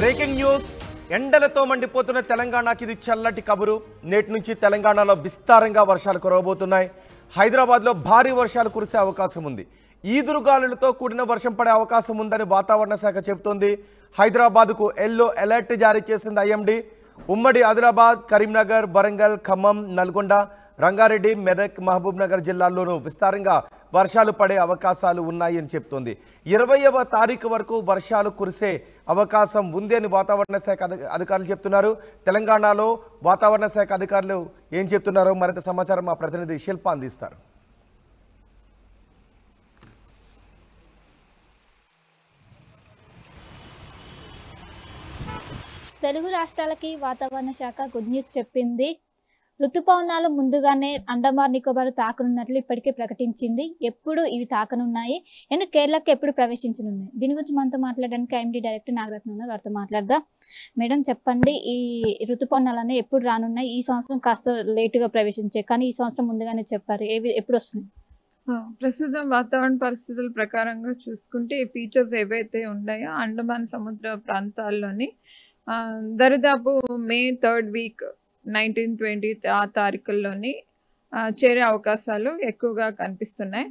Breaking news ఎండలతో మండిపోతున్న తెలంగాణకి ఇది చల్లటి కబురు. నేటి నుంచి తెలంగాణలో విస్తారంగా వర్షాలు కురవబోతున్నాయి. హైదరాబాద్లో భారీ వర్షాలు కురిసే అవకాశం ఉంది. ఈదురుగాలులతో కూడిన వర్షం పడే అవకాశం ఉందని వాతావరణ శాఖ చెబుతోంది. హైదరాబాద్కు ఎల్లో అలర్ట్ జారీ చేసింది ఐఎండీ. ఉమ్మడి ఆదిలాబాద్, కరీంనగర్, వరంగల్, ఖమ్మం, నల్గొండ, రంగారెడ్డి, మెదక్, మహబూబ్ నగర్ జిల్లాల్లోనూ విస్తారంగా వర్షాలు పడే అవకాశాలు ఉన్నాయి అని చెప్తోంది. 20వ తారీఖు వరకు వర్షాలు కురిసే అవకాశం ఉంది అని వాతావరణ శాఖ అధికారులు చెప్తున్నారు. తెలంగాణలో వాతావరణ శాఖ అధికారులు ఏం చెప్తున్నారో మరింత సమాచారం మా ప్రతినిధి శిల్ప అందిస్తారు. తెలుగు రాష్ట్రాలకి వాతావరణ శాఖ గుడ్ న్యూస్ చెప్పింది. ఋతుపవనాలు ముందుగానే అండమాన్ నికోబార్ తాకనున్నట్లు ఇప్పటికే ప్రకటించింది. ఎప్పుడు ఇవి తాకనున్నాయి అండ్ కేరళకి ఎప్పుడు ప్రవేశించనున్నాయి, దీని గురించి మనతో మాట్లాడడానికి ఐఎండీ డైరెక్టర్ నాగరత్న ఉన్నారు. వారితో మాట్లాడదాం. మేడం చెప్పండి, ఈ ఋతుపవనాలన్నీ ఎప్పుడు రానున్నాయి? ఈ సంవత్సరం కాస్త లేటుగా ప్రవేశించాయి, కానీ ఈ సంవత్సరం ముందుగానే చెప్పారు. ఎప్పుడు వస్తున్నాయి? ప్రస్తుతం వాతావరణ పరిస్థితుల ప్రకారంగా చూసుకుంటే ఈ ఫీచర్స్ ఏవైతే ఉన్నాయో అండమాన్ సముద్ర ప్రాంతాల్లోని దరిదాపు మే 3rd వీక్ 19-20 ఆ తారీఖుల్లోని చేరే అవకాశాలు ఎక్కువగా కనిపిస్తున్నాయి.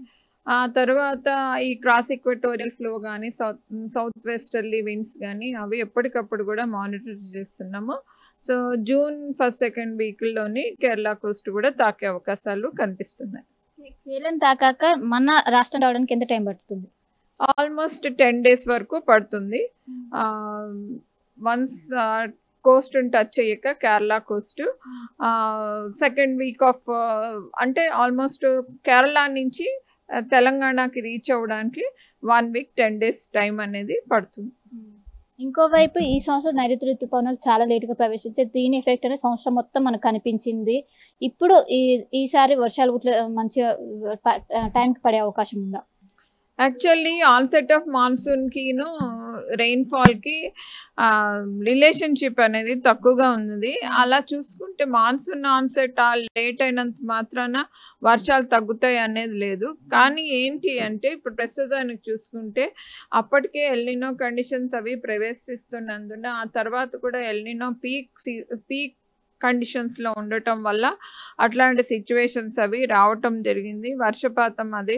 ఆ తర్వాత ఈ క్రాస్ ఈక్వటోరియల్ ఫ్లో కానీ సౌత్ వెస్టర్లీ విండ్స్ కానీ అవి ఎప్పటికప్పుడు కూడా మానిటర్ చేస్తున్నాము. సో జూన్ 1st-2nd వీక్లోని కేరళ కోస్ట్ కూడా తాకే అవకాశాలు కనిపిస్తున్నాయి. కేరళ తాకాక మన రాష్ట్రం రావడానికి ఎంత టైం పడుతుంది? ఆల్మోస్ట్ 10 days వరకు పడుతుంది. వన్స్ కోస్ట్ టచ్ అయ్యాక Kerala Coast 2nd week off అంటే ఆల్మోస్ట్ కేరళ నుంచి తెలంగాణకి రీచ్ అవ్వడానికి 1 week 10 days టైం అనేది పడుతుంది. ఇంకోవైపు ఈ సంవత్సరం నైరుతి ఋతుపవనాలు చాలా లేటుగా ప్రవేశించే, దీని ఎఫెక్ట్ అనేది సంవత్సరం మొత్తం మనకు కనిపించింది. ఇప్పుడు ఈసారి వర్షాలు మంచిగా టైంకి పడే అవకాశం ఉందా? యాక్చువల్లీ ఆన్సెట్ ఆఫ్ మాన్సూన్కిను రెయిన్ఫాల్కి రిలేషన్షిప్ అనేది తక్కువగా ఉంది. అలా చూసుకుంటే మాన్సూన్ ఆన్సెట్ లేట్ అయినంత మాత్రాన వర్షాలు తగ్గుతాయి అనేది లేదు. కానీ ఏంటి అంటే ఇప్పుడు ప్రస్తుతానికి చూసుకుంటే అప్పటికే ఎల్నినో కండిషన్స్ అవి ప్రవేశిస్తున్నందున ఆ తర్వాత కూడా ఎల్నినో పీక్ కండిషన్స్లో ఉండటం వల్ల అట్లాంటి సిచ్యువేషన్స్ అవి రావటం జరిగింది. వర్షపాతం అది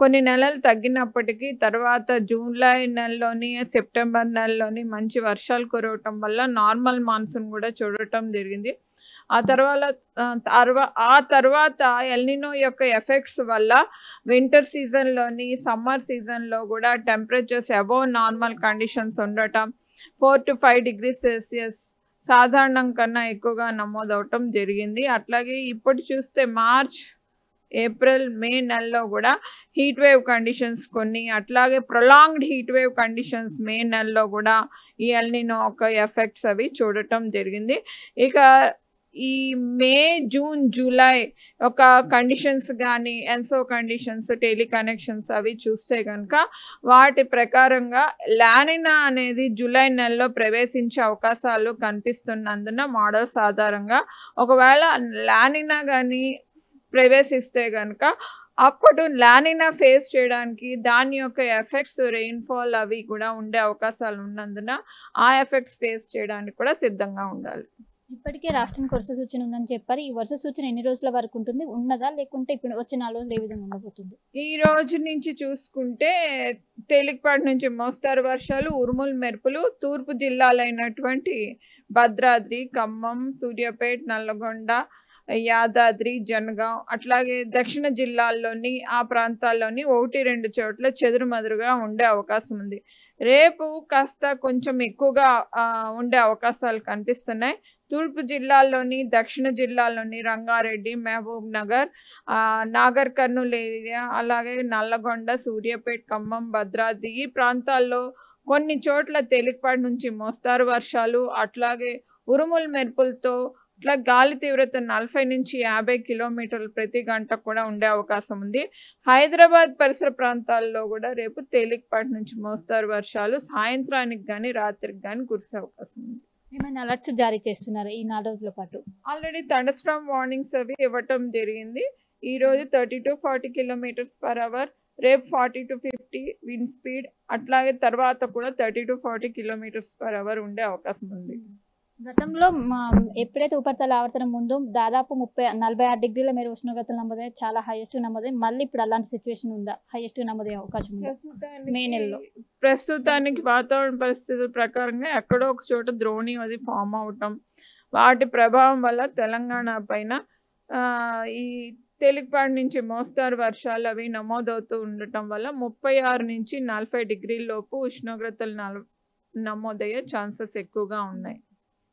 కొన్ని నెలలు తగ్గినప్పటికీ తర్వాత జూలై నెలలోని సెప్టెంబర్ నెలలోని మంచి వర్షాలు కురవటం వల్ల నార్మల్ మాన్సూన్ కూడా చూడటం జరిగింది. ఆ తర్వాత ఎల్నినో యొక్క ఎఫెక్ట్స్ వల్ల వింటర్ సీజన్లోని సమ్మర్ సీజన్లో కూడా టెంపరేచర్స్ అబోవ్ నార్మల్ కండిషన్స్ ఉండటం 4 to 5 degrees Celsius సాధారణం కన్నా ఎక్కువగా నమోదవటం జరిగింది. అట్లాగే ఇప్పుడు చూస్తే మార్చ్, ఏప్రిల్, మే నెలలో కూడా హీట్ వేవ్ కండిషన్స్ కొన్ని, అట్లాగే ప్రొలాంగ్డ్ హీట్ వేవ్ కండిషన్స్ మే నెలలో కూడా ఈ ఎల్నినో ఒక ఎఫెక్ట్స్ అవి చూడటం జరిగింది. ఇక ఈ మే, జూన్, జూలై ఒక కండిషన్స్ కానీ ఎన్సో కండిషన్స్, టెలికనెక్షన్స్ అవి చూస్తే కనుక వాటి ప్రకారంగా లానినా అనేది జూలై నెలలో ప్రవేశించే అవకాశాలు కనిపిస్తున్నందున మోడల్స్ ఆధారంగా ఒకవేళ లానినా కానీ ప్రవేశిస్తే కనుక అప్పుడు లానినా ఫేస్ చేయడానికి దాని యొక్క ఎఫెక్ట్స్ రెయిన్ఫాల్ అవి కూడా ఉండే అవకాశాలు ఉన్నందున ఆ ఎఫెక్ట్స్ ఫేస్ చేయడానికి కూడా సిద్ధంగా ఉండాలి. ఇప్పటికే రాష్ట్రానికి వర్ష సూచన ఉందని చెప్పారు. ఈ వర్ష సూచన ఎన్ని రోజుల వరకు ఉంటుంది, ఉన్నదా లేకుంటే ఇప్పుడు వచ్చే 4 రోజులు ఏ విధంగా ఉండబోతుంది? ఈ రోజు నుంచి చూసుకుంటే తేలికపాటి నుంచి మోస్తారు వర్షాలు, ఉరుములు, మెరుపులు తూర్పు జిల్లాలైనటువంటి భద్రాద్రి, ఖమ్మం, సూర్యాపేట, నల్లగొండ, యాదాద్రి, జనగాం అట్లాగే దక్షిణ జిల్లాల్లోని ఆ ప్రాంతాల్లోని 1-2 చోట్ల చెదురుమదురుగా ఉండే అవకాశం ఉంది. రేపు కాస్త కొంచెం ఎక్కువగా ఉండే అవకాశాలు కనిపిస్తున్నాయి. తూర్పు జిల్లాల్లోని, దక్షిణ జిల్లాల్లోని రంగారెడ్డి, మహబూబ్ నగర్, నాగర్ కర్నూలు ఏరియా, అలాగే నల్లగొండ, సూర్యాపేట, ఖమ్మం, భద్రాద్రి ఈ ప్రాంతాల్లో కొన్ని చోట్ల తేలికపాటి నుంచి మోస్తారు వర్షాలు, అట్లాగే ఉరుములు మెరుపులతో ఇట్లా గాలి తీవ్రత 40 నుంచి 50 కిలోమీటర్లు ప్రతి గంట కూడా ఉండే అవకాశం ఉంది. హైదరాబాద్ పరిసర ప్రాంతాల్లో కూడా రేపు తేలికపాటి నుంచి మోస్తారు వర్షాలు సాయంత్రానికి కానీ రాత్రికి కానీ కురిసే అవకాశం ఉంది. ఏమైనా అలర్ట్స్ జారీ చేస్తున్నారు ఈ 4 రోజుల పాటు? ఆల్రెడీ థండర్స్టార్మ్ వార్నింగ్స్ అవి ఇవ్వటం జరిగింది. ఈ రోజు 30 to 40 kilometers per hour రేపు 40 to 50 విండ్ స్పీడ్, అట్లాగే తర్వాత కూడా 30 to 40 km/h ఉండే అవకాశం ఉంది. గతంలో ఎప్పుడైతే ఉపరితల ఆవర్తనం ముందు దాదాపు 46 డిగ్రీల మేర ఉష్ణోగ్రతలు నమోదయ్యాయి, చాలా హైయెస్ట్ నమోదయ్యాయి. మళ్ళీ ఇప్పుడు అలాంటి సిచ్యువేషన్ ఉందా? హైయెస్ట్ నమోదయ్యే అవకాశం ఉందా మే నెలలో? ప్రస్తుతానికి వాతావరణ పరిస్థితుల ప్రకారంగా ఎక్కడో ఒక చోట ద్రోణి అది ఫామ్ అవటం, వాటి ప్రభావం వల్ల తెలంగాణ పైన ఈ తేలికపాటి నుంచి మోస్తారు వర్షాలు అవి నమోదవుతూ ఉండటం వల్ల 36 నుంచి 40 డిగ్రీల లోపు ఉష్ణోగ్రతలు నమోదయ్యే ఛాన్సెస్ ఎక్కువగా ఉన్నాయి.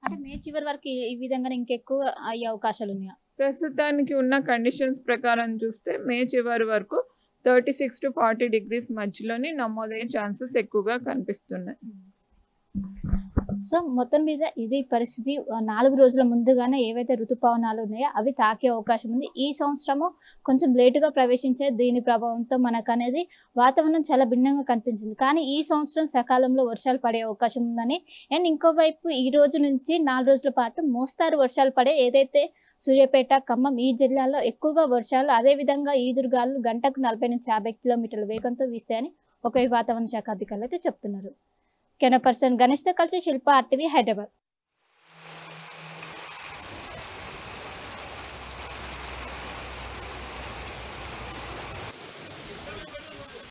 అంటే మే చివరి వరకు ఈ విధంగా ఇంకెక్కువ అయ్యే అవకాశాలు ఉన్నాయా? ప్రస్తుతానికి ఉన్న కండిషన్స్ ప్రకారం చూస్తే మే చివరి వరకు 36 to 40 degrees మధ్యలోని నమోదయ్యే ఛాన్సెస్ ఎక్కువగా కనిపిస్తున్నాయి. సో మొత్తం మీద ఇది పరిస్థితి. 4 రోజుల ముందుగానే ఏవైతే ఋతుపవనాలు ఉన్నాయో అవి తాకే అవకాశం ఉంది. ఈ సంవత్సరము కొంచెం లేటుగా ప్రవేశించే దీని ప్రభావంతో మనకు అనేది వాతావరణం చాలా భిన్నంగా కనిపించింది. కానీ ఈ సంవత్సరం సకాలంలో వర్షాలు పడే అవకాశం ఉందని, అండ్ ఇంకోవైపు ఈ రోజు నుంచి 4 రోజుల పాటు మోస్తారు వర్షాలు పడే, ఏదైతే సూర్యాపేట, ఖమ్మం ఈ జిల్లాలో ఎక్కువగా వర్షాలు, అదేవిధంగా ఈదురుగాలు గంటకు 40 నుంచి 50 కిలోమీటర్ల వేగంతో వీస్తాయని ఒక వాతావరణ శాఖ అధికారులు అయితే చెప్తున్నారు. కెమెరా పర్సన్ గణేష్తో కలిసి శిల్ప, RTV, హైదరాబాద్.